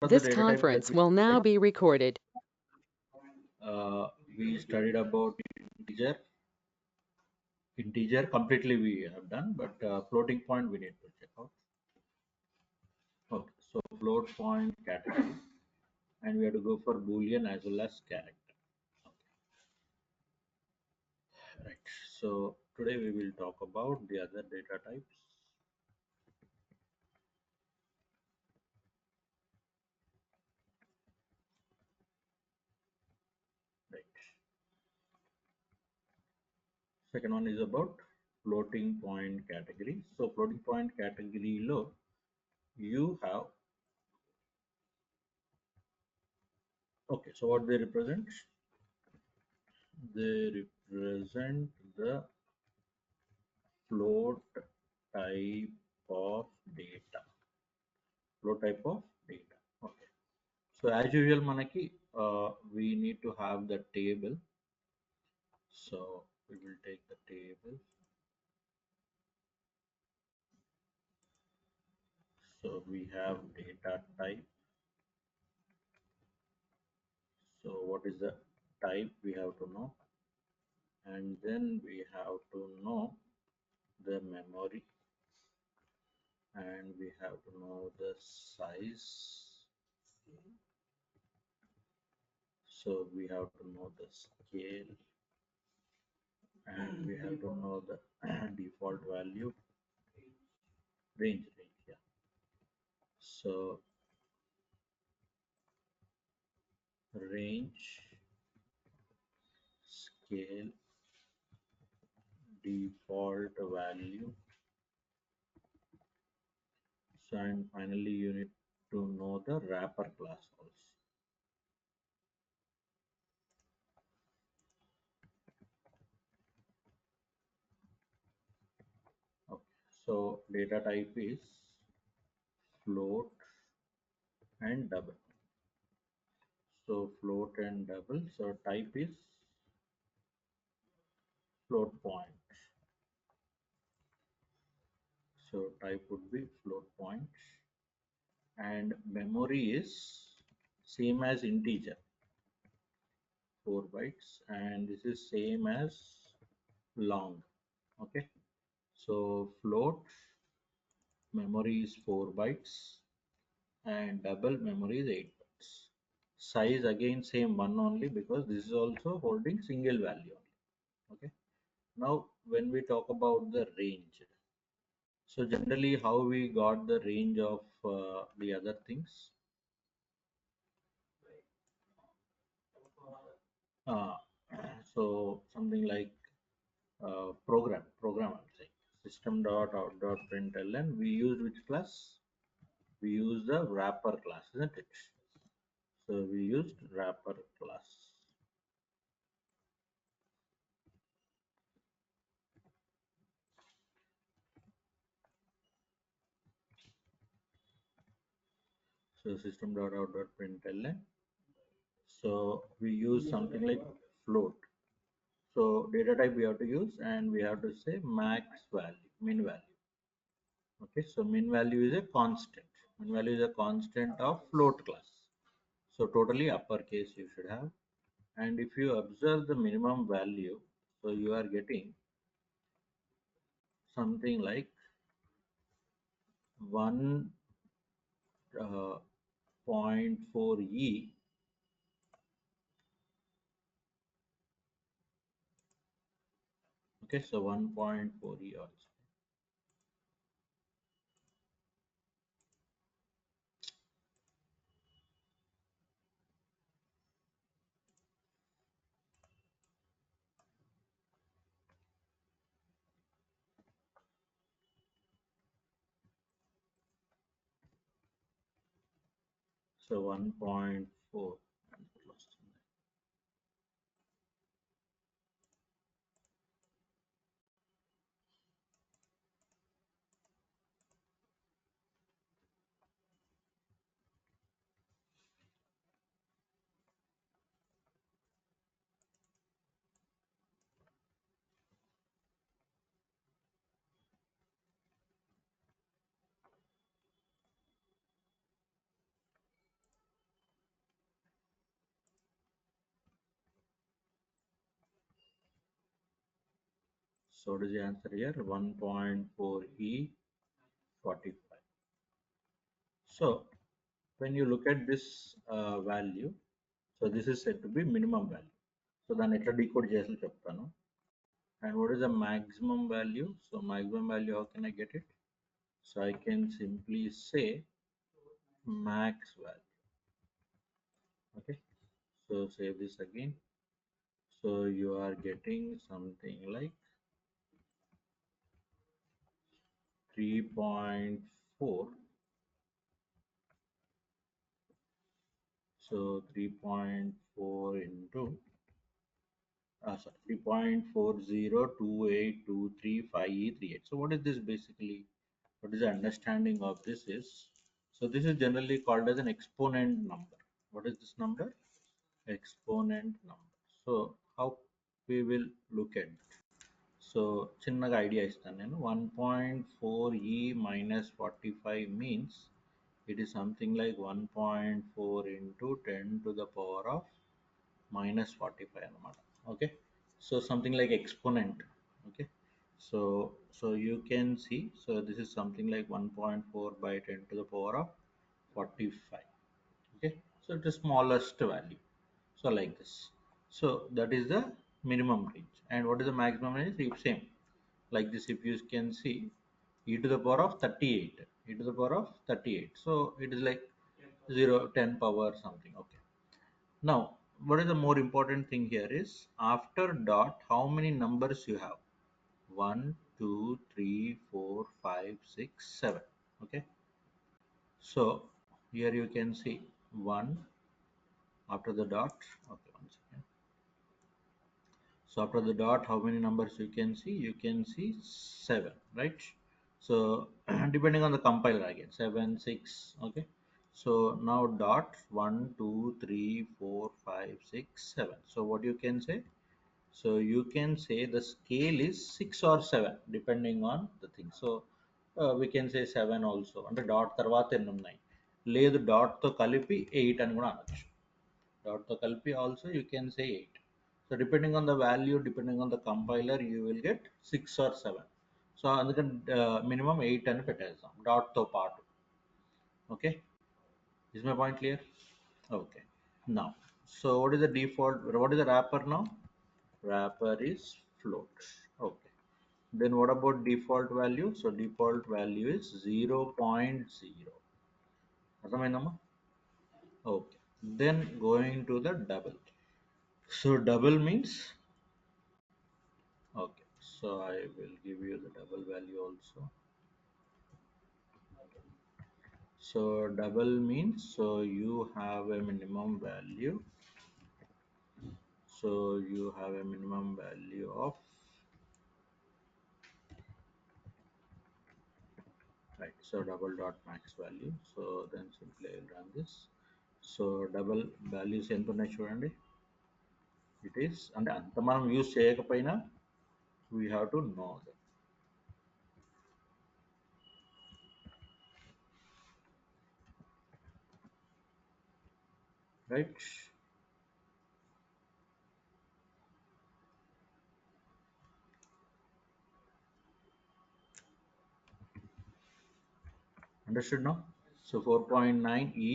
The This data types that conference we will now studied, be recorded. we studied about integer. Integer completely we have done, but floating point we need to check out. Okay, so float point category, and we have to go for Boolean as well as character. Right. So today we will talk about the other data types. Right. Second one is about floating point category. So floating point category lo you have, okay, so what they represent? They represent the float type of data. Float type of data. Okay. So as usual, manaki, we need to have the table. So we will take the table. So we have data type. So what is the type we have to know, and then we have to know the memory, and we have to know the size. So we have to know the scale, and we have to know the default value, range, yeah. So range, scale, default value. So and finally you need to know the wrapper class also. Okay. So data type is float and double. So float and double. So type is float point. So type would be float point, and memory is same as integer, 4 bytes, and this is same as long. Okay. So float memory is 4 bytes, and double memory is 8 bytes. Size again same one only, because this is also holding single value only. Okay. Now when we talk about the range, so generally how we got the range of the other things? Uh, so something like program I'm saying, system dot out dot println, we use which class? We use the wrapper class, isn't it? So we used wrapper class. So system dot out dot println. So we use something like float. So data type we have to use, and we have to say max value, min value. Okay, so min value is a constant. Min value is a constant of float class. So totally uppercase you should have. And if you observe the minimum value, so you are getting something like 1.4e. Okay, so 1.4e also. So 1.4. So what is the answer here? 1.4e 45. So when you look at this value, so this is said to be minimum value. So then etra decode chesalo cheptanu. And what is the maximum value? So maximum value, how can I get it? So I can simply say max value. Okay, so save this again. So you are getting something like 3.4. So 3.4 into 3.4028235E38. So what is this basically? What is the understanding of this is? So this is generally called as an exponent number. What is this number? Exponent number. So how we will look at it? So చిన్నగా idea ఇస్తాను నేను. 1.4e minus 45 means it is something like 1.4 into 10 to the power of minus 45 అన్నమాట. Okay, so something like exponent. Okay, so you can see, so this is something like 1.4 by 10 to the power of 45. Okay, so it's the smallest value. So like this. So that is the minimum range. And what is the maximum range? If same like this, if you can see, e to the power of 38, e to the power of 38. So it is like 0 10 power something. Okay, now what is the more important thing here is, after dot how many numbers you have? 1 2 3 4 5 6 7. Okay, so here you can see 1 after the dot. Okay, one second. So after the dot, how many numbers you can see? You can see 7, right? So depending on the compiler again, 7, 6. Okay. So now dot 1, 2, 3, 4, 5, 6, 7. So what you can say? So you can say the scale is 6 or 7 depending on the thing. So we can say 7 also. అంటే dot తర్వాత ఎన్ని ఉన్నాయి, లేదు డాట్తో కలిపి 8 అని కూడా అనొచ్చు. డాట్తో కలిపి also you can say 8. So depending on the value, depending on the compiler, you will get 6 or 7. So అందుకని మినిమం 8 అని పెట్టేద్దాం డాట్తో పాటు. Okay, is my point clear? Okay, now so what is the default, what is the wrapper now? Wrapper is float. Okay, then what about default value? So default value is 0.0. అర్థమైందమ్మా? Okay, then going to the double. So double means, okay, so I will give you the double value also. So double means, so you have a minimum value, so you have a minimum value of, right, so double dot max value. So then simply I'll run this. So double values ఎంత ఉన్నాయి చూడండి. It is అంటే అంత మనం use చేయకపోయినా we have to know that, right? Understood no? So 4.9e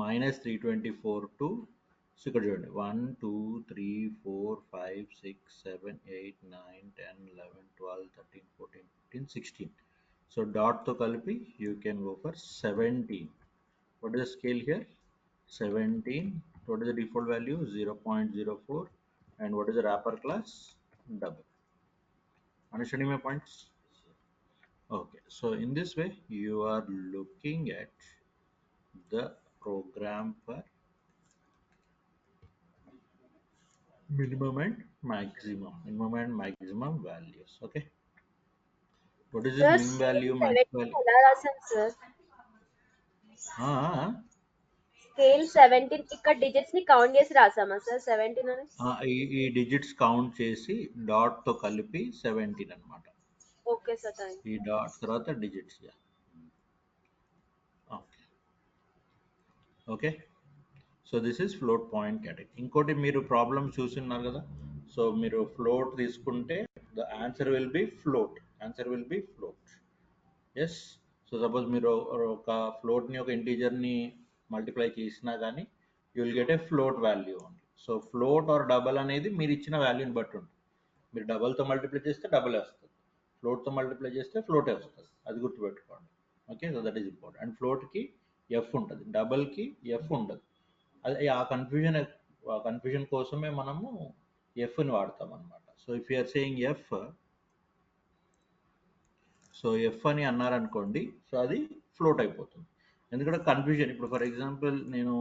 minus 324 to, so ఇక్కడ చూడండి 1 2 3 4 5 6 7 8 9 10 11 12 13 14 15 16. So డాట్తో కలిపి you can go for 17. What is the scale here? 17. What is the default value? 0.04. And what is the wrapper class? Double. Understanding my points? Okay, so in this way you are looking at the program for minimum and maximum values. Okay, what is this Sir, min scale value, max 17 value? ఎలా రాసాం sir? Scale 17 ఇక్కడ digits ని count చేసి రాసామా sir 17 అని? ఈ digits count చేసి dot తో కలిపి 17 అన్నమాట. Okay sir, thanks. ఈ డాట్ తర్వాత digits. Okay, so this is float point category. ఇంకోటి మీరు ప్రాబ్లమ్ చూస్తున్నారు కదా, సో మీరు ఫ్లోట్ తీసుకుంటే the answer will be float. Answer will be float. Yes. So suppose మీరు ఒక ఫ్లోట్ని ఒక ఇంటీజర్ని మల్టిప్లై చేసినా కానీ you will get a float value ఉంది. సో ఫ్లోట్ ఆర్ డబల్ అనేది మీరు ఇచ్చిన వాల్యూని బట్టి ఉంటుంది. మీరు డబల్తో మల్టిప్లై చేస్తే డబల్ వస్తుంది, ఫ్లోట్తో మల్టిప్లై చేస్తే ఫ్లోటే వస్తుంది. అది గుర్తుపెట్టుకోండి. Okay, so that is important. And ఫ్లోట్కి ఎఫ్ ఉంటుంది, డబల్కి ఎఫ్ ఉండదు. అది ఆ కన్ఫ్యూజన్ కోసమే మనము ఎఫ్ని వాడతాం అనమాట. So if you're saying f, so f అని అన్నారనుకోండి, సో అది ఫ్లోట్ అయిపోతుంది. ఎందుకంటే కన్ఫ్యూజన్, ఇప్పుడు ఫర్ ఎగ్జాంపుల్ నేను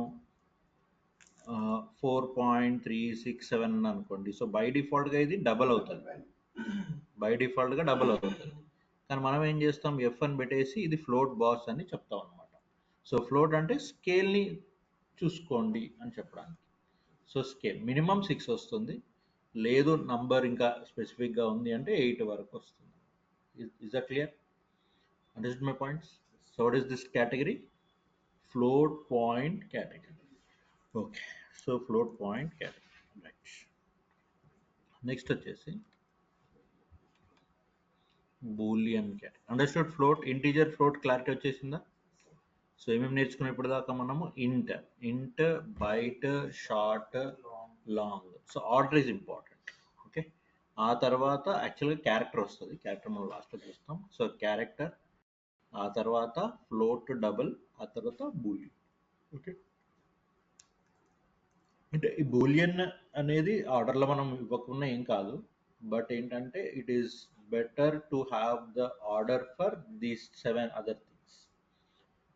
4.367 అనుకోండి, సో బై డిఫాల్ట్గా ఇది డబల్ అవుతుంది, బై డిఫాల్ట్గా డబల్ అవుతుంది. కానీ మనం ఏం చేస్తాం, ఎఫ్ అని పెట్టేసి ఇది ఫ్లోట్ బాస్ అని చెప్తాం అనమాట. సో ఫ్లోట్ అంటే స్కేల్ని చూసుకోండి అని చెప్పడానికి. సో స్కేల్ మినిమం 6 వస్తుంది, లేదు నంబర్ ఇంకా స్పెసిఫిక్గా ఉంది అంటే 8 వరకు వస్తుంది. Is that clear? Understood my points? So what is this category? Float point category. Okay, so float point category. Right. Next వచ్చేసి boolean category. Understood? Float, integer, float clarity వచ్చేసిందా? సో ఏమేమి నేర్చుకున్నాం ఇప్పుడు దాకా మనము? Int, byte, short, long. So order is important. Okay, ఆ తర్వాత యాక్చువల్గా క్యారెక్టర్ వస్తుంది, క్యారెక్టర్ మనం లాస్ట్లో చూస్తాం. సో క్యారెక్టర్, ఆ తర్వాత ఫ్లోట్, డబుల్, ఆ తర్వాత బూలియన్. ఓకే, అంటే ఈ బూలియన్ అనేది ఆర్డర్లో మనం ఇవ్వకుండా ఏం కాదు, బట్ ఏంటంటే it is better to have the order for these 7 other things.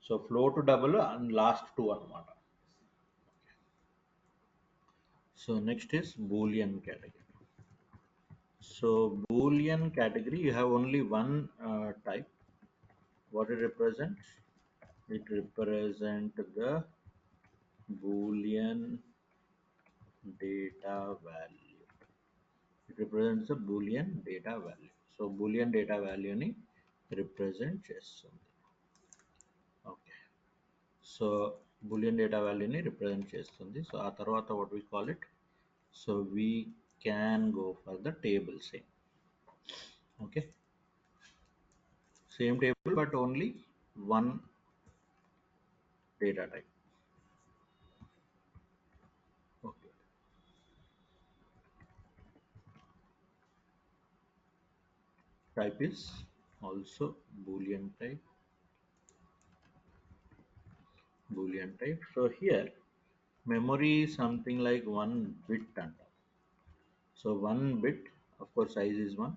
So float, double and last 2 అనమాట. So next is Boolean category. So Boolean category, you have only one type. What it represents? It represents the Boolean data value. It represents the Boolean data value. So Boolean data value ni represent చేస్తుంది. Okay, so Boolean data value ni represent చేస్తుంది. So ఆ తర్వాత what we call it? So we can go for the table same. Okay, same table but only one data type. Okay, type is also Boolean type. Boolean type. So here memory is something like 1 bit అంట. So 1 bit, of course size is 1.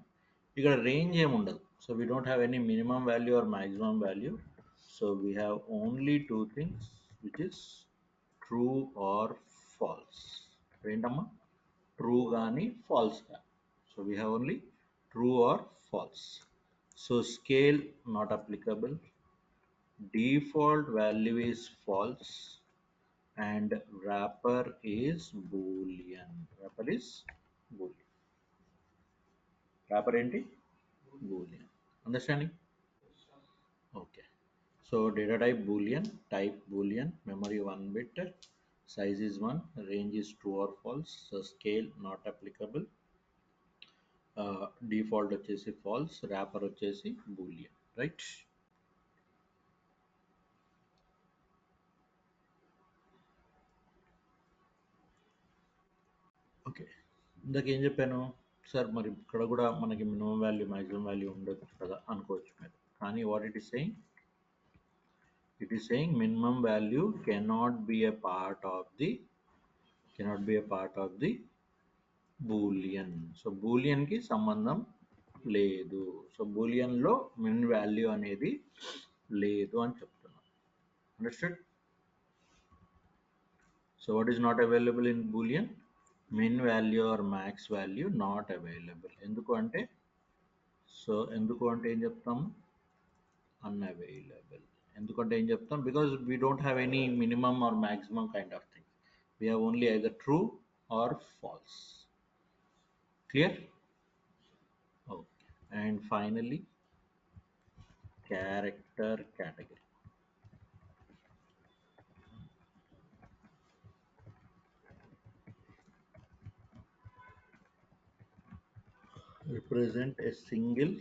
ఇక్కడ range ఏమి ఉండదు. So we don't have any minimum value or maximum value. So we have only two things, which is true or false. ఏంటమ్మా? True గాని false గాని. So we have only true or false. So scale not applicable. Default value is false. And wrapper is Boolean. Wrapper is Boolean. Wrapper ఏంటి? Boolean. Understanding? Okay. So data type Boolean, type Boolean, memory 1 bit, size is 1, range is true or false. So scale not applicable. Default వచ్చేసి false, wrapper వచ్చేసి Boolean, right? Okay, ఇందాక ఏం చెప్పాను sir, మరి ఇక్కడ కూడా మనకి మినిమం వాల్యూ మ్యాక్సిమం వాల్యూ ఉండదు కదా అనుకోవచ్చు మీరు. కానీ what it is saying? It is saying minimum value cannot be a part of the boolean. So బూలియన్కి సంబంధం లేదు. సో బూలియన్లో మిన్ వాల్యూ అనేది లేదు అని చెప్తున్నాం. Understood? So what is not available in Boolean? min value or max value not available. ఎందుకు అంటే ఏం చెప్తాం? Unavailable. ఎందుకంటే ఏం చెప్తాం? Because we don't have any minimum or maximum kind of thing. We have only either true or false. Clear? Okay. And finally, character category. represent a single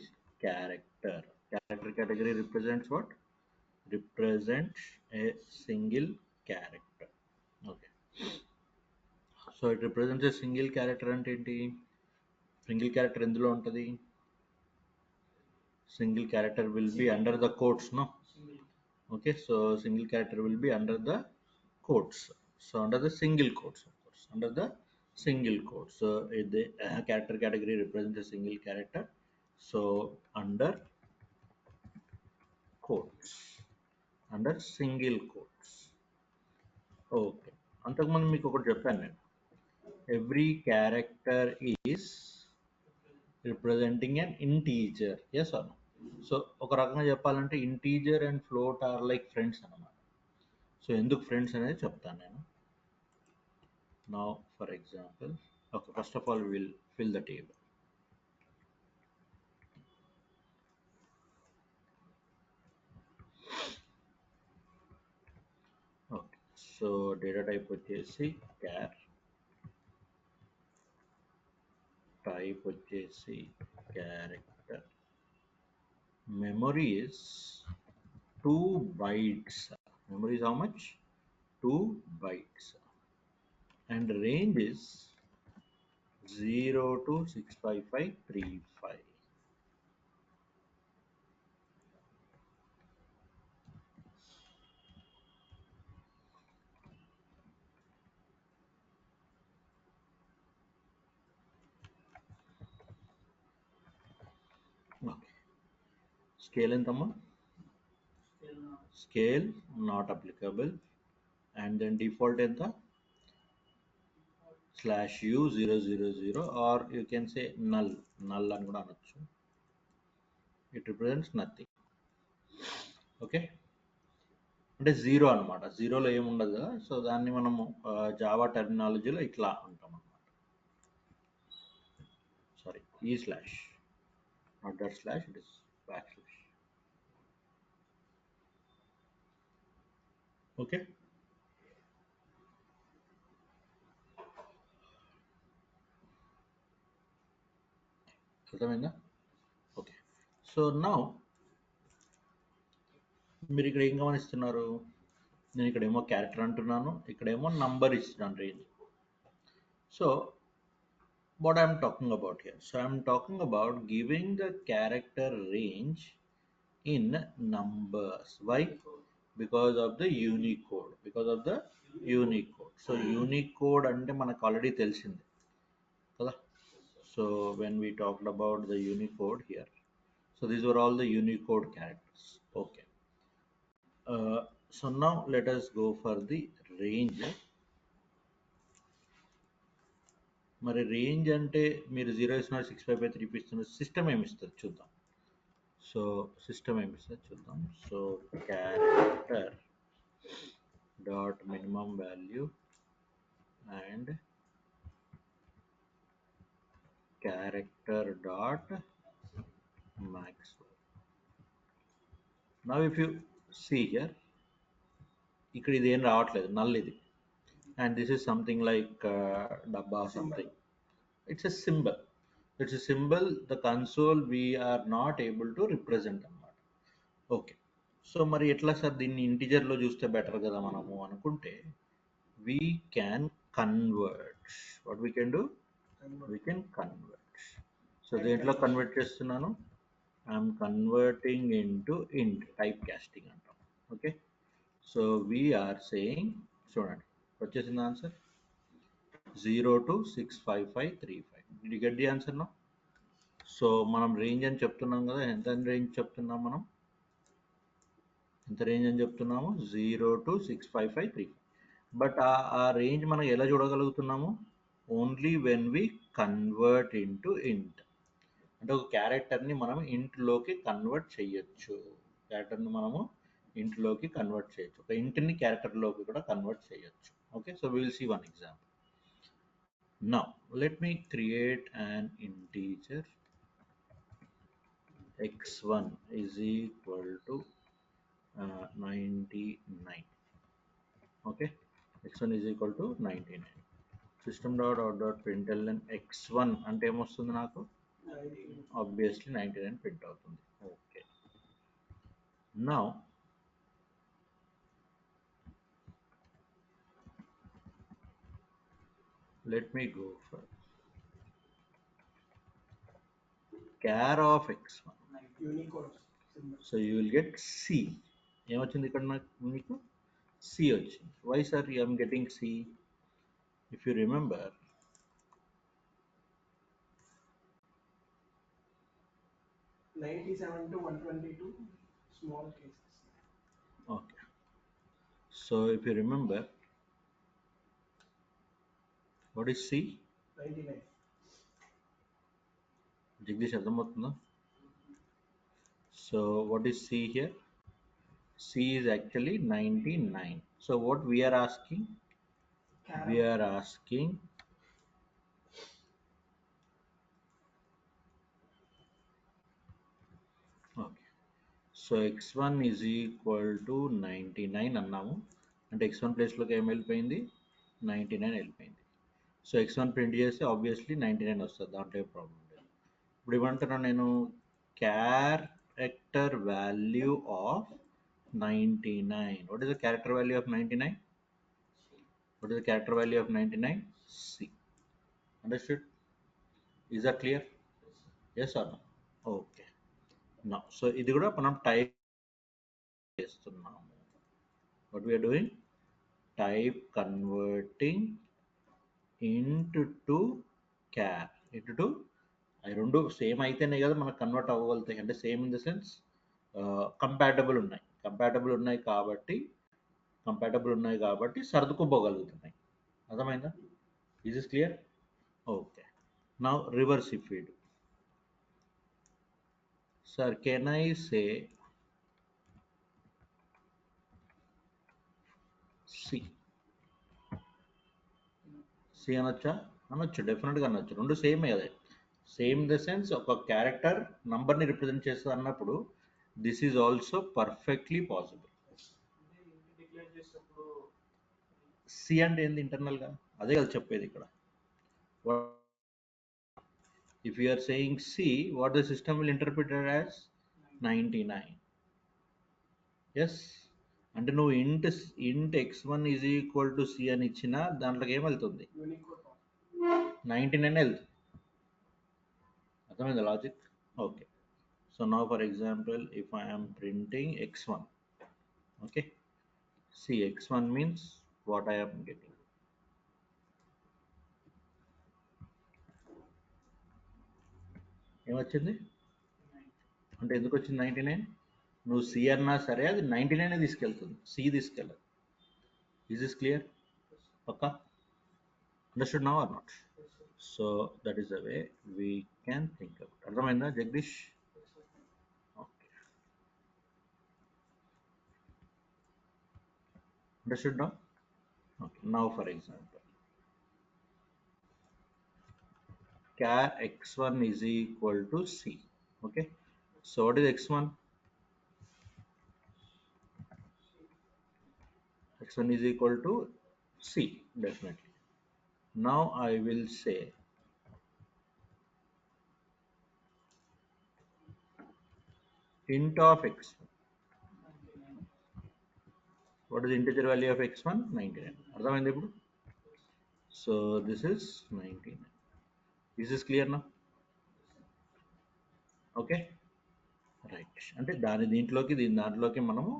character. Character category represents what? Represents a single character. Okay. So it represents a single character అంటే ఏంటి? Single character ఎందులో ఉంటుంది? Single character will be under the quotes, no? Okay, so single character will be under the quotes. So under the single quotes, of course, under the single quotes. So if the character category represents a single character, so under quotes, under single quotes. Okay, అంతకుముందు మీకు ఒకటి చెప్పాను నేను. Every character is representing an integer. Yes or no? So ఒక రకంగా చెప్పాలంటే integer and float or like friends అన్నమాట. So ఎందుకు ఫ్రెండ్స్ అనేది చెప్తాను నేను. Now for example, okay, first of all we'll fill the table. Okay, so data type వచ్చేసి char, type వచ్చేసి character, memory is 2 bytes. Memory is how much? 2 bytes, and range is 0 to 65535. Okay, scale ఎంతమ్మా? Scale not applicable, and then default ఎంత? /u000, or you can say null అని కూడా అనొచ్చు. It represents nothing. Okay, అంటే zero అనమాట. జీరోలో ఏముండదు కదా, సో దాన్ని మనము జావా టెర్మినాలజీలో ఇట్లా అంటాం అనమాట. సారీ, ఈ slash, not that slash, it is back slash. Okay, అర్థమైందా? ఓకే, సో నౌ మీరు ఇక్కడ ఏం గమనిస్తున్నారు? నేను ఇక్కడేమో క్యారెక్టర్ అంటున్నాను, ఇక్కడేమో నంబర్ ఇస్తున్నాను, range. So what I'm talking about here? So I'm talking about giving the character range in numbers. Why? Because of the Unicode. Because of the Unicode. So Unicode అంటే మనకు ఆల్రెడీ తెలిసింది కదా. So when we talked about the Unicode here, so these were all the Unicode characters. Okay. So now let us go for the range. మరి range అంటే మీరు 0 ఇస్తున్నారు, 655 ఇస్తున్నారు, system ఏమి ఇస్తుంది చూద్దాం. సో సిస్టమ్ ఏమి ఇస్తుంది చూద్దాం. So character dot minimum value and character dot max. Now if you see here, ఇక్కడ ఇది ఏం రావట్లేదు, నల్ ఇది, and this is something like dabba something. It's a symbol. It's a symbol. The console we are not able to represent అన్నమాట. Okay, so మరి ఎట్లా sir దీన్ని ఇంటిజర్లో చూస్తే బెటర్ కదా మనము అనుకుంటే, we can convert. What we can do? We can convert. So దేంట్లో convert చేస్తున్నాను? ఐఎమ్ కన్వర్టింగ్ ఇంటూ ఇంట్, టైప్ కాస్టింగ్ అంటాం. ఓకే, సో వీఆర్ సేయింగ్, చూడండి వచ్చేసింది answer 0 to 65535. Did you get the answer now? So మనం రేంజ్ అని చెప్తున్నాం కదా, ఎంత రేంజ్ చెప్తున్నాం మనం? ఎంత రేంజ్ అని చెప్తున్నాము? 0 to 65535. బట్ ఆ రేంజ్ మనం ఎలా చూడగలుగుతున్నాము? Only when we convert into int. అంటే ఒక క్యారెక్టర్ని మనం ఇంట్లోకి కన్వర్ట్ చేయొచ్చు. క్యారెక్టర్ని మనము ఇంట్లోకి కన్వర్ట్ చేయొచ్చు, ఒక ఇంటిని క్యారెక్టర్లోకి కూడా కన్వర్ట్ చేయొచ్చు. Okay, so will see one example. Now let me create an integer x1 is equal to 99. Okay, x1 is equal to 99. System.out.println x1 అంటే ఏమొస్తుంది నాకు? obviously 99 print అవుతుంది. Okay, now let me go for char of x1. So you will get C. ఏమొచ్చింది ఇక్కడ మీకు C వచ్చింది. Why sir I am getting C? If you remember, 97 to 122 small cases. okay, so if you remember, what is C? 99. Jagdish అర్థమవుతుందా? So what is C here? C is actually 99. So what we are asking? We are asking okay. So x1 is equal to 99 అన్నాము. అంటే x1 ప్లేస్లోకి ఏం వెళ్ళిపోయింది? 99 వెళ్ళిపోయింది. So x1 print చేస్తే obviously 99 వస్తుంది, దాంట్లో ఏ ప్రాబ్లం లేదు. ఇప్పుడు ఏమంటున్నాను నేను? Character value of 99. What is the character value of 99? What is the character value of 99? C. Understood? Is that clear? Yes or no? Okay. Now, so ఇది కూడా మనం type చేస్తున్నాము. What we are doing? Type converting into char. into అవి రెండు same అయితేనే కదా మనకు convert అవ్వగలుగుతాయి. అంటే same in the sense compatible ఉన్నాయి కాబట్టి సర్దుకుపోగలుగుతున్నాయి. అర్థమైందా? Is is clear? Okay. Now reverse if we do. Sir, can I say C? C అనొచ్చా? అనొచ్చు, డెఫినెట్గా అనొచ్చు. రెండు సేమ్ అదే. సేమ్ ఇన్ ద సెన్స్ ఒక క్యారెక్టర్ నంబర్ని రిప్రజెంట్ చేస్తుంది అన్నప్పుడు this is also perfectly possible. C అంటే ఏంది ఇంటర్నల్గా? అదే కదా చెప్పేది ఇక్కడ. If you are saying C, what the system will interpret it as? 99. Yes? అంటే నువ్వు ఇంట్ x1 is equal to C అని ఇచ్చినా దాంట్లోకి ఏమవుతుంది? 99 వెళ్తుంది. అర్థమైందా logic? Okay. So now for example, if I am printing x1, okay, see x1 means what I am getting. ఏమొచ్చింది? అంటే ఎందుకు వచ్చింది 99? నువ్వు C అన్నా సరే అది 99 తీసుకెళ్తుంది, C తీసుకెళ్ళదు. Is this clear? పక్కా? Understood now or not? So that is the way we can think about. అర్థమైందా Jagadish? Okay. Understood now? Okay. Now for example, char x1 is equal to C. Okay. So what is x1? x1 is equal to C, definitely. Now I will say int of x1. What is the integer value of x1? 99. అర్థమైంది ఇప్పుడు? So this is 99. Is this clear now? Okay, right. అంటే దీంట్లోకి దాంట్లోకి మనము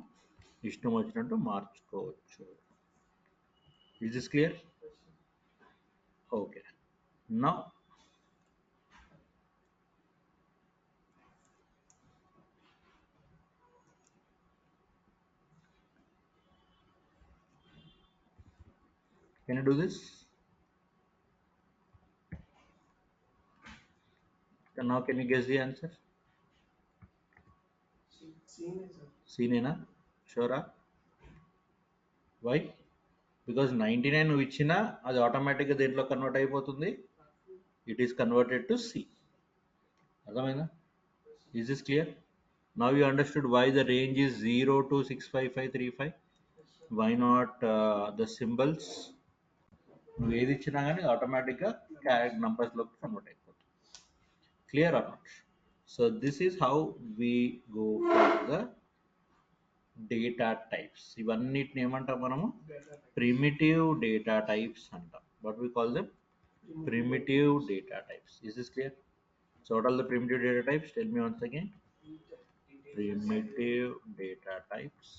ఇష్టం వచ్చినట్టు మార్చుకోవచ్చు. Is this clear? Okay. Now can you do this? And now can you guess the answer? C నేనా? షూరా? వై? బికాజ్ 99 నువ్వు ఇచ్చినా అది ఆటోమేటిక్గా దేంట్లో కన్వర్ట్ అయిపోతుంది? It is converted to C. అర్థమైందా? Is this clear? Now you understood why the range is 0 to 65535. Why not the symbols? నువ్వు ఏది ఇచ్చినా కానీ ఆటోమేటిక్గా క్యారెక్టర్ నంబర్స్లోకి కన్వర్ట్ అయిపోతుంది. Clear or not? So this is how we go for the data types. ఇవన్నిటిని ఏమంటాం మనము primitive data types అంటాం. What we call them? Primitive data types. Is this clear? So what are the primitive data types? Tell me once again. Primitive data types.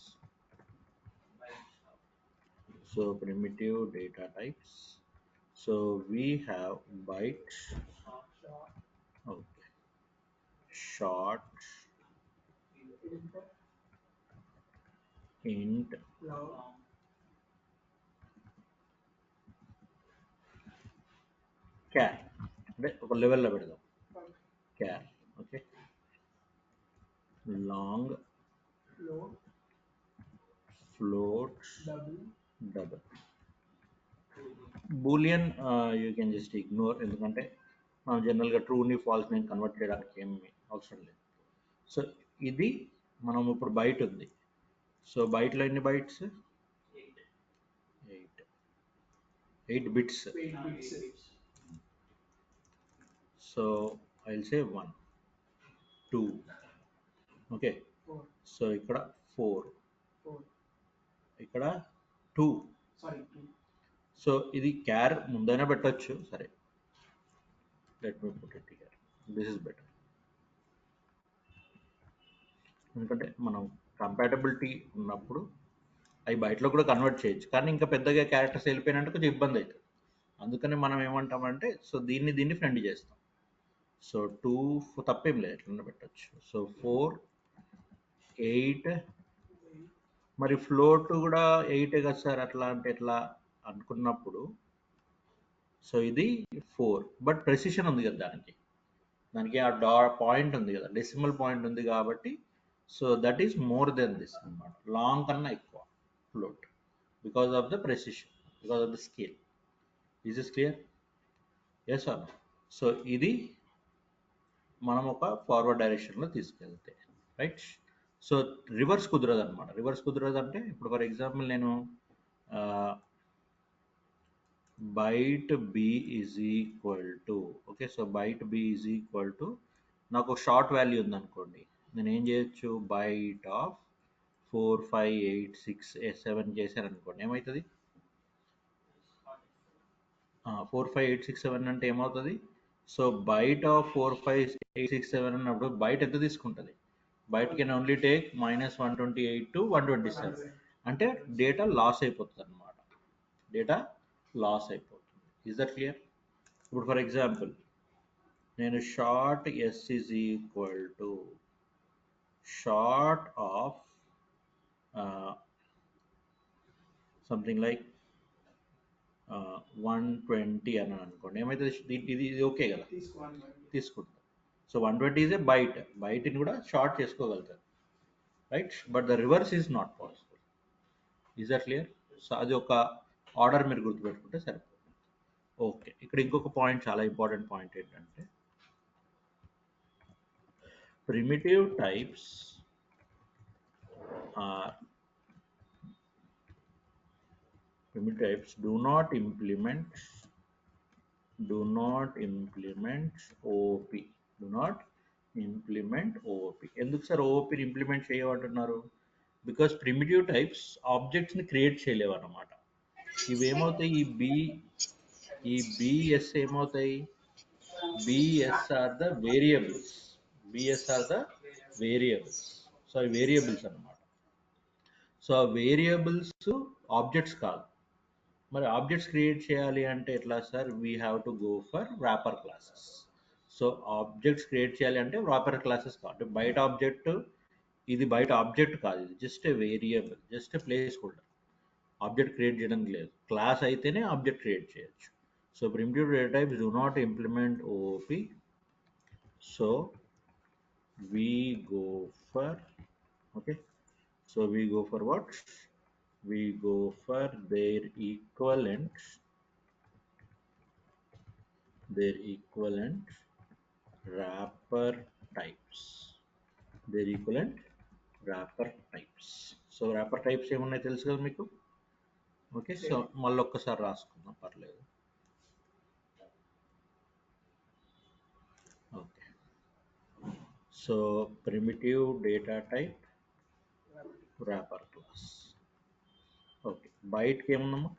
So primitive data types. So we have byte, okay, short, int, char. అంటే ఒక లెవెల్లో పెడదాం char. Okay, long, float, double. Boolean you can just ignore, ఎందుకంటే మనం జనరల్గా ట్రూని ఫాల్స్ని convert చేయడానికి ఏమి అవసరం లేదు. సో ఇది మనం ఇప్పుడు బైట్ ఉంది. సో బైట్లో ఎన్ని bytes? 8 bits. So I will say 1 2, okay. So ఇక్కడ 4, ఇక్కడ 2. సో ఇది క్యార్ ముందైనా పెట్టచ్చు, సరే. Let me put it here, this is better. ఎందుకంటే మనం కంపాటబిలిటీ ఉన్నప్పుడు అవి బయటలో కూడా కన్వర్ట్ చేయొచ్చు, కానీ ఇంకా పెద్దగా క్యారెక్టర్స్ వెళ్ళిపోయినట్టు కొంచెం ఇబ్బంది అవుతుంది. అందుకని మనం ఏమంటామంటే, సో దీన్ని ఫ్రెండ్ చేస్తాం. సో 2 తప్పేం లేదు, ఎట్లా పెట్టచ్చు. సో 4 8, మరి ఫ్లోట్ కూడా 8 కదా సార్, అట్లా అంటే ఎట్లా అనుకున్నప్పుడు, సో ఇది 4, బట్ ప్రెసిషన్ ఉంది కదా దానికి ఆ పాయింట్ ఉంది కదా, డెసిమల్ పాయింట్ ఉంది కాబట్టి, so that is more than this అన్నమాట, లాంగ్ కన్నా ఎక్కువ float, because of the precision, because of the scale. Is is clear? Yes or? So ఇది మనం ఒక ఫార్వర్డ్ డైరెక్షన్లో తీసుకెళ్తే, రైట్. సో రివర్స్ కుదరదు అనమాట. రివర్స్ కుదరదు అంటే, ఇప్పుడు ఫర్ ఎగ్జాంపుల్ నేను byte b is equal to, okay, so byte b is equal to, నాకు షార్ట్ వాల్యూ ఉందనుకోండి, నేను ఏం చేయొచ్చు, బైట్ ఆఫ్ 4 5 8 6 7 చేశాను అనుకోండి, ఏమవుతుంది? 4 5 8 6 7 అంటే ఏమవుతుంది? సో బైట్ ఆఫ్ 4 5 8 6 7 అన్నప్పుడు బైట్ ఎంత తీసుకుంటుంది? Byte can only take -128 to 127, అంటే డేటా లాస్ అయిపోతుంది అనమాట, డేటా లాస్ అయిపోతుంది. Is that clear? ఇప్పుడు ఫర్ ఎగ్జాంపుల్ నేను short s is equal to short of something like 120 అని అనుకోండి, ఏమైతుంది? ఇది ఓకే కదా, తీసుకుంటాం. సో 120 ఈజ్ ఏ బైట్ని కూడా షార్ట్ చేసుకోగలుగుతారు, right, but the reverse is not possible. Is that clear? So అది ఒక ఆర్డర్ మీరు గుర్తుపెట్టుకుంటే సరిపోతుంది. ఓకే, ఇక్కడ ఇంకొక పాయింట్, చాలా ఇంపార్టెంట్ పాయింట్ ఏంటంటే, primitive types do not implement OOP. Do not implement OOP. ఎందుకు సార్ ఓఓపీని ఇంప్లిమెంట్ చేయమంటున్నారు? బికాస్ ప్రిమిటివ్ టైప్స్ ఆబ్జెక్ట్స్ని క్రియేట్ చేయలేవు అన్నమాట. ఇవేమవుతాయి, ఈ బిఎస్ ఏమవుతాయి? B's are the variables. So అవి వేరియబుల్స్ అన్నమాట. సో ఆ వేరియబుల్స్ ఆబ్జెక్ట్స్ కాదు. మరి ఆబ్జెక్ట్స్ క్రియేట్ చేయాలి అంటే ఎట్లా sir? We have to go for wrapper classes. So objects create చేయాలి అంటే వ్రాపర్ క్లాసెస్ కాదు. బయట ఆబ్జెక్ట్, ఇది బయట ఆబ్జెక్ట్ కాదు, ఇది just a variable, just a place holder. Object create చేయడం లేదు, క్లాస్ అయితేనే ఆబ్జెక్ట్ క్రియేట్ చేయొచ్చు. So primitive data types do not implement OOP. So we go for, okay, so we go for what? We go for their equivalent wrapper types. So wrapper types ఏమున్నాయి తెలుసు కదా మీకు? Okay, so మళ్ళీ ఒక్కసారి రాసుకుందాం, పర్లేదు. Okay, So primitive data type wrapper class. Okay బైట్కి ఏముందమ్మా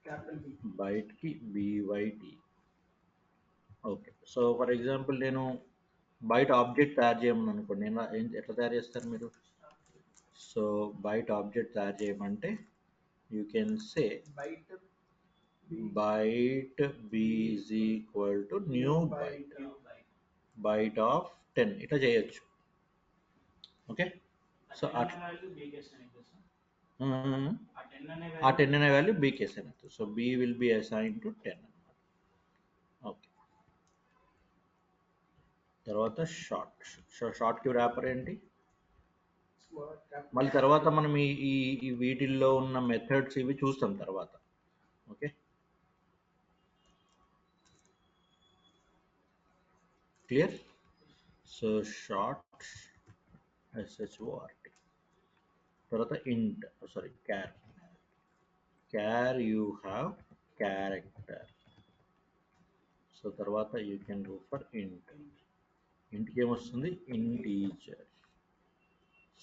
capital B. బైట్కి B Y T. Okay so for example నేను బయట ఆబ్జెక్ట్ తయారు చేయమని అనుకోండి నేను ఎట్లా తయారు చేస్తారు మీరు? సో బయట ఆబ్జెక్ట్ తయారు చేయమంటే you can say Byte B. byte b is equal to new byte byte of 10 ఇట్లా చేయొచ్చు. ఓకే సో అట్లా ఆ 10 అనే వాల్యూ బీకి అసైన్ అవుతుంది. So b will be assign to 10 అనమాట. ఓకే తర్వాత షార్ట్కి ర్యాపర్ ఏంటి? Small capital. మళ్ళీ తర్వాత మనం ఈ వీటిల్లో ఉన్న మెథడ్స్ ఇవి చూస్తాం తర్వాత. Okay clear? So short SHORT తర్వాత int sorry char you have character. So తర్వాత యూ కెన్ గో ఫర్ ఇంట్కి ఏమొస్తుంది ఇంటీజర్.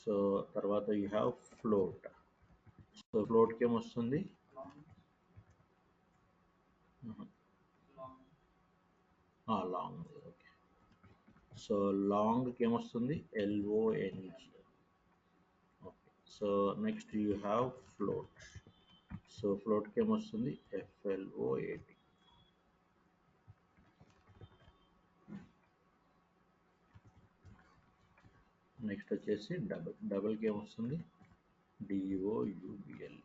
సో తర్వాత యూ హ్యావ్ ఫ్లోట్. సో ఫ్లోట్కి ఏమొస్తుంది లాంగ్. ఓకే సో లాంగ్కి ఏమొస్తుంది LONG. Okay so next you have float. So ఫ్లోట్కి ఏమొస్తుంది FLOAT. నెక్స్ట్ వచ్చేసి డబుల్కి ఏమొస్తుంది DOUBL.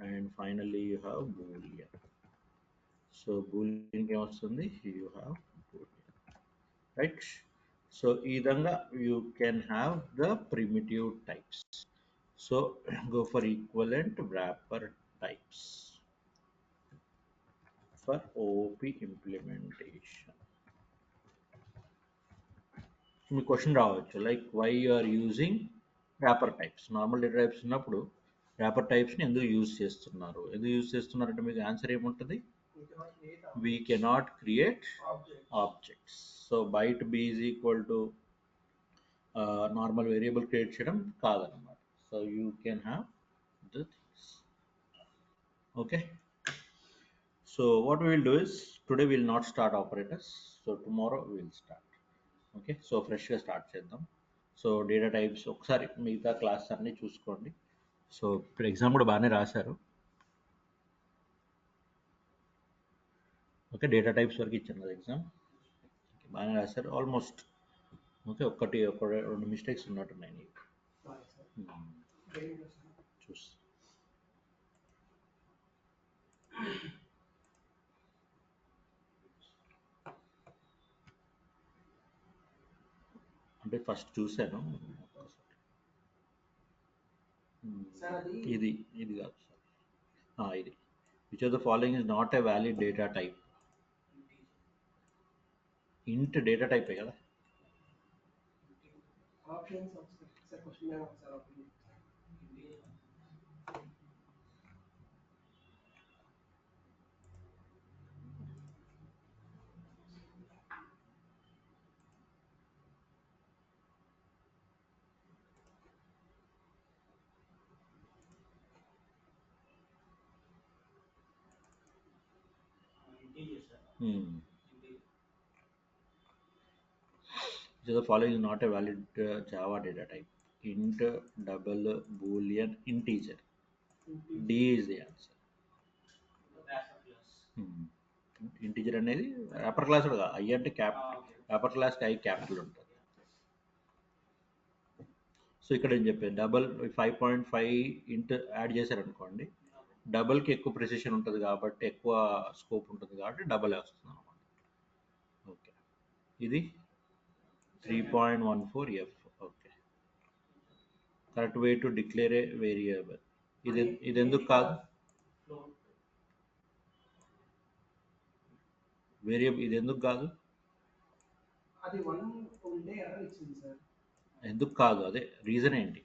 And finally you have boolean. So బూలియన్కి ఏమొస్తుంది you have boolean, right? So ఈ విధంగా you can have the primitive types. So go for equivalent wrapper types for OOP implementation. మీ క్వశ్చన్ రావచ్చు like why you are using wrapper types. Normal data types ఉన్నప్పుడు wrapper టైప్స్ని ఎందుకు use చేస్తున్నారు? ఎందుకు use చేస్తున్నారంటే మీకు ఆన్సర్ ఏముంటుంది? We cannot create we cannot create object. Objects. So byte b is equal to normal variable create చేయడం కాదనమాట. So you can have the things. Okay so what will do is today will not start operators. So tomorrow will start. Okay so ఫ్రెష్గా start చేద్దాం. So data types ఒకసారి మిగతా class అన్నీ చూసుకోండి. So ఇప్పుడు exam కూడా బాగానే రాశారు. ఓకే డేటా టైప్స్ వరకు ఇచ్చాను కదా ఎగ్జామ్, బాగానే రాశారు ఆల్మోస్ట్. ఓకే ఒక 2 మిస్టేక్స్ ఉన్నట్టున్నాయి నీకు. Sorry, sir. Very good, sir. చూసి అంటే ఫస్ట్ చూశాను. Sir, అది ఇది కాదు సార్, ఇది which of the following is not a valid data type. ఇంట్ డేటా టైపే కదా. options of sir question name sir option. Which of the following is not a valid Java data type? Int, double, boolean, integer. D is the answer. Integer అనేది upper class కూడా I అంటే upper క్లాస్కి I capital ఉంటుంది. So ఇక్కడ ఏం చెప్పేది double 5.5 ఇంట్ add చేశారనుకోండి, డబల్కి ఎక్కువ ప్రెసిషన్ ఉంటుంది కాబట్టి ఎక్కువ స్కోప్ ఉంటుంది కాబట్టి డబల్ వస్తుంది అనమాట. ఓకే ఇది 3.14 F. Okay correct way to declare a variable. ఇది ఎందుకు కాదు వేరియబుల్? ఇది ఎందుకు కాదు? అది 1 ఉండే ఎర్రర్ ఇచ్చింది సార్. ఎందుకు కాదు అదే రీజన్ ఏంటి?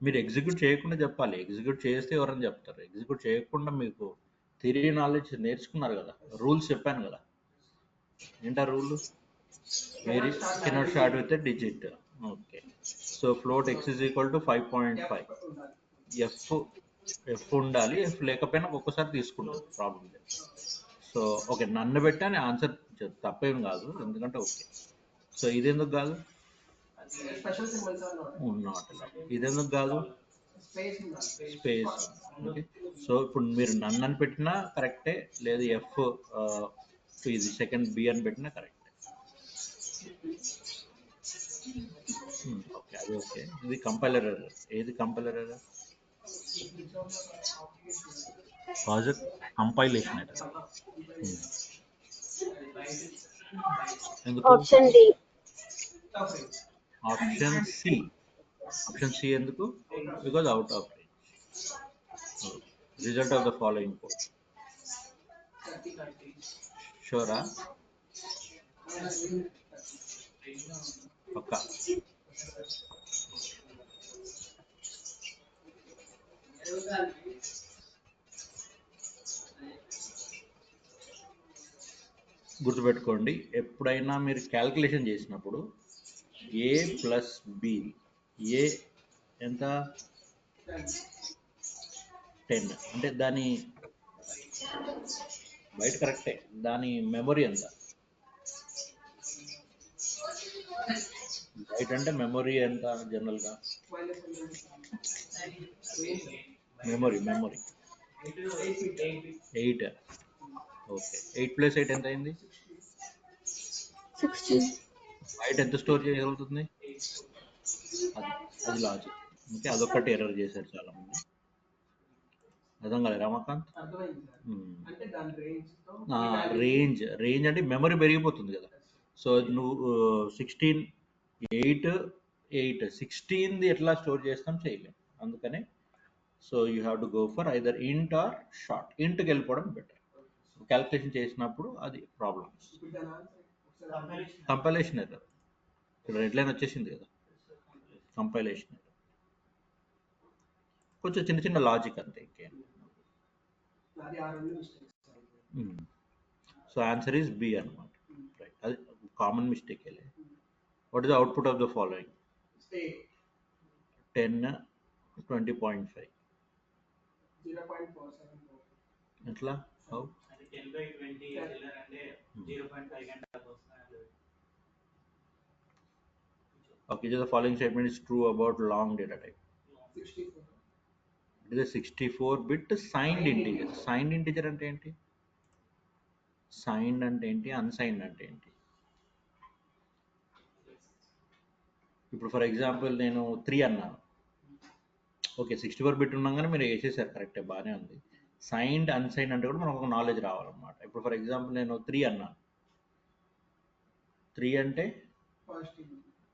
మీరు ఎగ్జిక్యూట్ చేయకుండా చెప్పాలి. ఎగ్జిక్యూట్ చేస్తే ఎవరని చెప్తారు? ఎగ్జిక్యూట్ చేయకుండా మీకు థియరీ నాలెడ్జ్ నేర్చుకున్నారు కదా, రూల్స్ చెప్పాను కదా. ఏంటా rule? Where it cannot start with a digit. Okay. So float x is equal to 5.5. F F ఉండాలి, F లేకపోయినా ఒక్కొక్కసారి తీసుకుంటుంది, ప్రాబ్లం లేదు. సో ఓకే, నన్ను పెట్టాను ఆన్సర్ తప్పేం కాదు, ఎందుకంటే ఓకే. సో ఇది ఎందుకు కాదు? స్పెషల్ సింబల్స్ ఆర్ నాట్ ఇదెందుకు కాదు? స్పేస్. ఓకే, సో ఇప్పుడు మీరు నన్ను అని పెట్టినా కరెక్టే, లేదు ఎఫ్ ఇది సెకండ్ బి అని పెట్టినా కరెక్టే. ఓకే, అది ఓకే. ఇది కంపైలర్ ఎర్రర్. ఏది compiler error? Project compilation error. ఎందుకు? Option D. Option C. Option C ఎందుకు? Because out of range. Result of the following code. షూరా? పక్కా? గుర్తుపెట్టుకోండి, ఎప్పుడైనా మీరు క్యాల్కులేషన్ చేసినప్పుడు ఏ ప్లస్ బి, ఏ ఎంత? 10. అంటే దాని బయట కరెక్టే, దాని మెమొరీ ఎంత? బయట అంటే మెమొరీ ఎంత జనరల్గా? మెమొరీ 8. ఓకే, 8 + 8 ఎంత అయింది? 16. బయట ఎంత స్టోర్ చేయగలుగుతుంది? అది లాజిక్. ఓకే, అదొక్కటి ఎర్రర్ చేశారు చాలా మంది. అర్థం కాలేదు రమాకాంత్? రేంజ్ అంటే మెమరీ పెరిగిపోతుంది కదా. సో నువ్వు 16 8 16ది ఎట్లా స్టోర్ చేస్తాం? చేయలేం. అందుకనే so you have to go for either ఇంట్ ఆర్ షార్ట్. ఇంట్కి వెళ్ళిపోవడం బెటర్ క్యాల్కులేషన్ చేసినప్పుడు. అది ప్రాబ్లమ్స్. Compilation error. ఇక్కడ రెడ్ లైన్ వచ్చేసింది కదా, కంపైలేషన్ ఎర్రర్. కొంచెం చిన్న చిన్న లాజిక్ అంతే, ఇంకేం. సో ఆన్సర్ ఈస్ బి అనమాట. రైట్, అది common mistake. What is the output of the following? 10 20.5. ఎట్లా? How? Okay, the following statement is true about long data type. 64. It is a 64-bit signed integer. Signed integer అంటే ఏంటి? Signed అంటే ఏంటి? Unsigned అంటే ఏంటి? ఇప్పుడు for example నేను 3 అన్నాను. ఓకే, 64 బిట్ ఉన్నాగానే మీరు వేసేసారు, కరెక్టే, బాగానే ఉంది. సైన్డ్ అన్సైన్డ్ అంటే కూడా మనకు ఒక నాలెడ్జ్ రావాలన్నమాట. ఇప్పుడు ఫర్ ఎగ్జాంపుల్ నేను 3 అన్నాను. 3 అంటే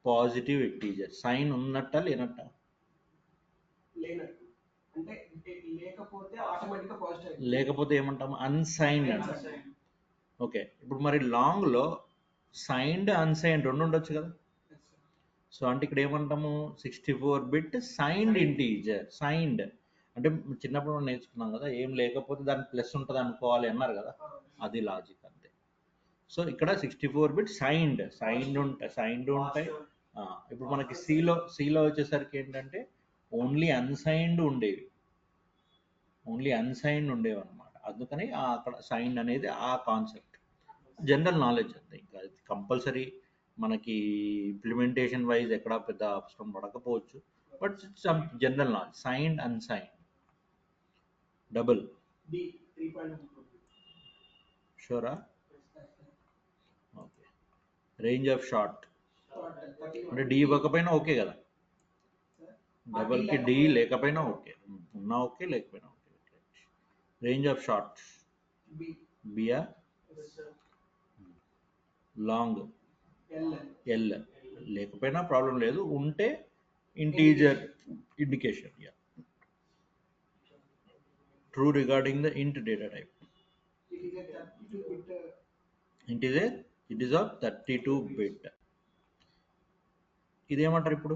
పాజిటివ్ ఇంటీజర్. సైన్ ఉన్నట్ట లేనట్ట? లేకపోతే ఏమంటాము? అన్సైన్డ్ అంటాం. ఓకే, ఇప్పుడు మరి లాంగ్లో సైన్డ్ అన్సైన్డ్ రెండు ఉండొచ్చు కదా. సో అంటే ఇక్కడ ఏమంటాము? 64-bit signed integer. సైన్డ్ అంటే చిన్నప్పుడు మనం నేర్చుకున్నాం కదా, ఏం లేకపోతే దాని ప్లస్ ఉంటుంది అనుకోవాలి అన్నారు కదా, అది లాజిక్ అంతే. సో ఇక్కడ 64-bit సైన్డ్ ఉంటాయి. ఇప్పుడు మనకి సిలో వచ్చేసరికి ఏంటంటే ఓన్లీ అన్సైన్డ్ ఉండేవి అనమాట. అందుకని అక్కడ సైన్డ్ అనేది ఆ కాన్సెప్ట్. జనరల్ నాలెడ్జ్ అంతే, ఇంకా కంపల్సరీ మనకి ఇంప్లిమెంటేషన్ వైజ్ ఎక్కడ పెద్ద అవసరం పడకపోవచ్చు, but some general knowledge. Signed unsigned double. షూరా? ఓకే. రేంజ్ ఆఫ్ షార్ట్ అంటే డి ఇవ్వకపోయినా ఓకే కదా, డబుల్కి డి లేకపోయినా ఓకే, ఉన్నా ఓకే లేకపోయినా ఓకే. రేంజ్ ఆఫ్ షార్ట్ బియా, లాంగ్ ఎల్. లేకపోయినా ప్రాబ్లం లేదు, ఉంటే integer indication. Yeah, true regarding the int data type. Integer, it is of 32-bit. ఇదేమంటారు ఇప్పుడు?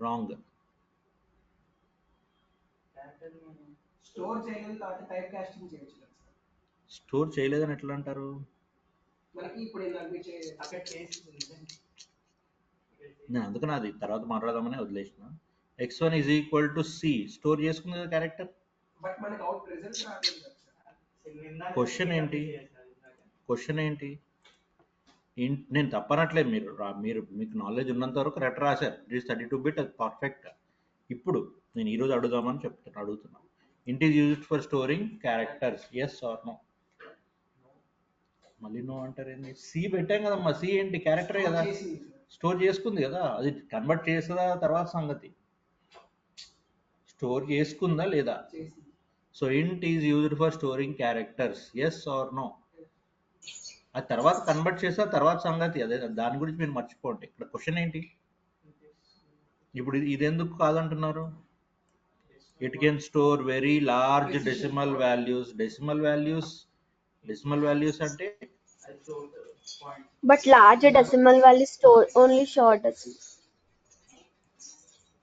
రాంగ్. స్టోర్ చేయలేదని ఎట్లా అంటారు? మనకి ఇప్పుడు ఇందాక మీరు అక్కడ ట్రేస్ ఉంది. నేను అందుకని అది తర్వాత మాట్లాడదామని వదిలేసిన. x1 is equal to C store చేసుకున్న క్యారెక్టర్. బట్ మనకి అవుట్ రిజల్ట్ రాలేదు కదా సార్. క్వశ్చన్ ఏంటి? క్వశ్చన్ ఏంటి? నేను తప్పనట్లేదు, మీరు మీకు నాలెడ్జ్ ఉన్నంత వరకు కరెక్ట్ రాశారు. ఇట్ ఈస్ 32 బిట్, అది పర్ఫెక్ట్. ఇప్పుడు నేను ఈరోజు అడుగుదామని అడుగుతున్నాను. Int is used for storing characters, yes or no? మళ్ళీ నో అంటారు ఏంటి? సి పెట్టాం కదమ్మా, సి ఏంటి? క్యారెక్టరే కదా, చేసింది సార్. స్టోర్ చేసుకుంది కదా. అది కన్వర్ట్ చేస్తుందా తర్వాత సంగతి, స్టోర్ చేసుకుందా లేదా. చేసింది. So int is used for storing characters, yes or no? అది తర్వాత కన్వర్ట్ చేస్తా తర్వాత సంగతి, అదే దాని గురించి మీరు మర్చిపోండి. ఇక్కడ క్వశ్చన్ ఏంటి? ఇప్పుడు ఇది ఎందుకు కాదంటున్నారు? It can store very large decimal values. Decimal values అంటే But larger decimal value store only short decimal.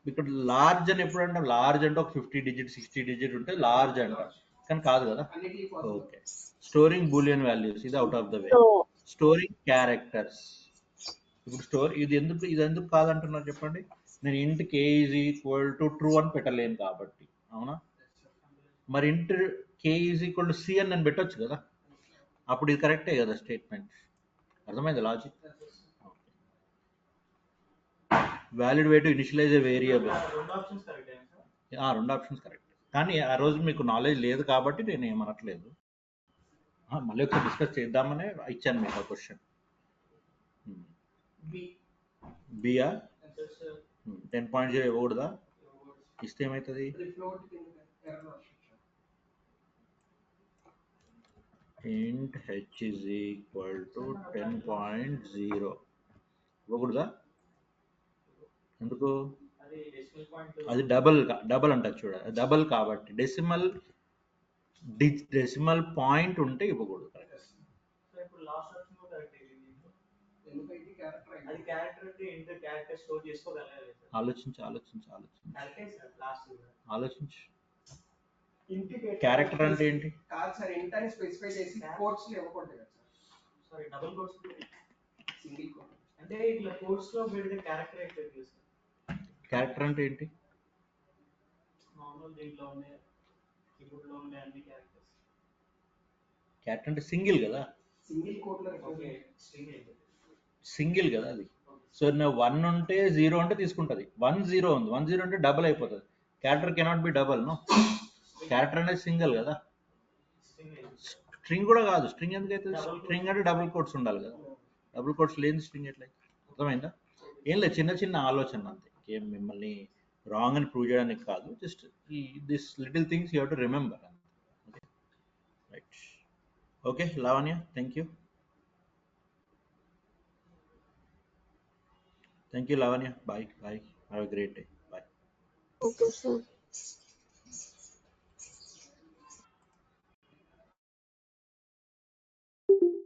ఇక్కడ లార్జ్ అని ఎప్పుడు అంటాం? లార్జ్ అంటే ఒక 50 డిజిట్ 60 డిజిట్ ఉంటే లార్జ్ అంటాం, కానీ కాదు కదా. అన్నిటికీ possible. Okay, storing boolean values, ఇది out of the way. So storing characters. ఇప్పుడు ఇది ఎందుకు కాదంటున్నారు చెప్పండి? నేను int K is equal to true అని పెట్టలేను కాబట్టి, అవునా? మరి int K is equal to C అని నేను పెట్టొచ్చు కదా, అప్పుడు ఇది కరెక్టే కదా స్టేట్మెంట్. అర్థమైంది logic? Valid way to initialise A variable. రెండు ఆప్షన్స్ కరెక్ట్ రెండు ఆప్షన్స్ కరెక్ట్, కానీ ఆ రోజు మీకు నాలెడ్జ్ లేదు కాబట్టి నేను ఏమనట్లేదు. మళ్ళీ ఒకసారి డిస్కస్ చేద్దామనే ఇచ్చాను మీకు ఆ క్వశ్చన్. బియా 10.0 ఇవ్వకూడదా? ఇస్తే ఏమవుతుంది? అది float కింద error వస్తుంది. int h is equal to 10.0 ఇవ్వకూడదా? ఎందుకు? అది డెసిమల్ పాయింట్, అది డబల్ అంటారు చూడ, డబల్ కాబట్టి డెసిమల్ పాయింట్ ఉంటే ఇవ్వకూడదు. ఇప్పుడు లాస్ట్ ఆప్షన్ కూడా కరెక్ట్ అయింది. ఎందుకంటే క్యారెక్టర్ అది క్యారెక్టర్ అంటే ఇంటర్ క్యారెక్టర్ స్టోర్ చేసుకోగలగాలి సార్. ఆలోచించు కరెక్టే సార్ లాస్ట్ ఆలోచించు. ఇంటిగ్రేట్ క్యారెక్టర్ అంటే ఏంటి? కాదు సార్, ఇంట్ అని స్పెసిఫై చేసి కోడ్స్ లో ఇవ్వకూడదు కదా sir. Sorry double codes single code అంటే ఇట్లా కోడ్స్ లో పెడితే క్యారెక్టర్ ఎట్లా చేస్తారు? క్యారెక్టర్ అంటే ఏంటి? నార్మల్ దీంట్లో ఉండే కీబోర్డ్ లో ఉండే అన్ని క్యారెక్టర్స్. క్యారెక్టర్ అంటే సింగిల్ కదా, సింగిల్ కోడ్ లో ఓకే స్ట్రింగ్ అయితే సింగిల్ కదా అది. సో నా 1 ఉంటే 0 అంటే తీసుకుంటుంది. 1 0 ఉంది, 1 0 అంటే డబుల్ అయిపోతుంది. Character cannot be double, no. Character అనేది సింగిల్ కదా. స్ట్రింగ్ అయితే స్ట్రింగ్ కూడా కాదు. స్ట్రింగ్ ఎందుకైతే? స్ట్రింగ్ అంటే డబుల్ కోట్స్ ఉండాలి కదా. డబుల్ కోట్స్ లేని స్ట్రింగ్ ఎట్లయితే? అర్థమైందా? ఏం లేదు, చిన్న ఆలోచన అంతే. ఏం మిమ్మల్ని రాంగ్ అని ప్రూవ్ చేయడానికి కాదు. Just this little things you have to remember. Okay right. Okay Lavanya, thank you Lavanya. Bye. Have a great day. Bye. okay, sir.